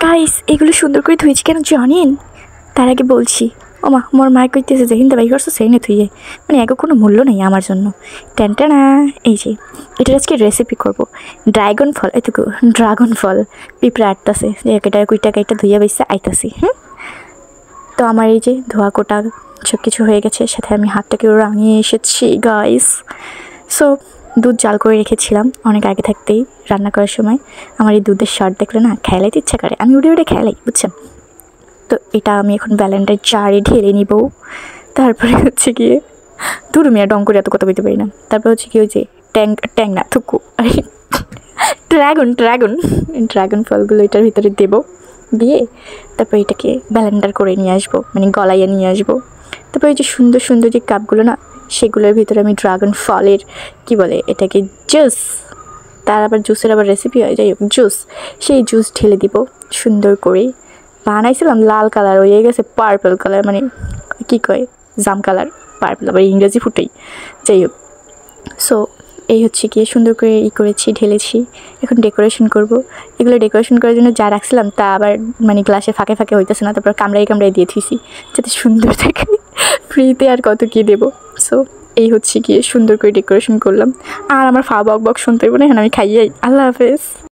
Guys এগুলো সুন্দর করে ধুয়েছি কেন জানেন? তার আগে বলছি, ওমা মোর মায় কইতেছে যে হিন্দা বাই করছো সেই না ধুইয়ে, মানে এগো কোনো মূল্য নেই আমার জন্য। টেনটানা, এই যে এটার আজকে রেসিপি করবো। ড্রাগন ফল, এটুকু ড্রাগন ফল পিঁপড়া আটতাছে, যে এটা কুইটা কাইটা ধুইয়া বেসে আইতাছি। তো আমার এই যে ধোয়া কোটা সব কিছু হয়ে গেছে, সাথে আমি হাতটাকে রাঙিয়ে এসেছি গাইস। সো দুধ জাল করে রেখেছিলাম অনেক আগে থাকতেই, রান্না করার সময় আমার এই দুধের স্বাদ দেখলে না খেলাইতে ইচ্ছা করে, আমি উড়ে উড়ে খেলাই, বুঝছেন? তো এটা আমি এখন ব্যালেন্ডার জারে ঢেলে নিব। তারপরে হচ্ছে গিয়ে ধরু মিয়া ডং করে এত কথা বলতে পারি না। তারপর হচ্ছে কি ওই যে ট্যাং না থুকু ড্রাগন ফলগুলো এটার ভিতরে দেবো, দিয়ে তারপর এটাকে ব্যালেন্ডার করে নিয়ে আসবো, মানে গলাইয়ে নিয়ে আসবো। তারপর এই যে সুন্দর সুন্দর যে কাপগুলো না, সেগুলোর ভিতরে আমি ড্রাগন ফলের কী বলে এটাকে জুস, তার আবার জুসের আবার রেসিপি হয়, যাই হোক জুস, সেই জুস ঢেলে দিব সুন্দর করে। বানাইছিলাম লাল কালার, হয়ে গেছে পার্পল কালার, মানে কী কয় জাম কালার, পার্পল আবার ইংরেজি ফুটেই, যাই হোক। সো এই হচ্ছে গিয়ে সুন্দর করে করেছি, ঢেলেছি। এখন ডেকোরেশন করব। এগুলো ডেকোরেশন করার জন্য যা রাখছিলাম তা আবার মানে গ্লাসে ফাঁকে ফাঁকে হইতেছে না, তারপর কামড়াই দিয়ে থুইছি যাতে সুন্দর থাকে। ফ্রিতে আর কত কী দেবো। সো এই হচ্ছে গিয়ে সুন্দর করে ডেকোরেশন করলাম। আর আমার ফা বক শুনতে হবে না, এখন আমি খাইয়াই। আল্লাহ হাফেজ।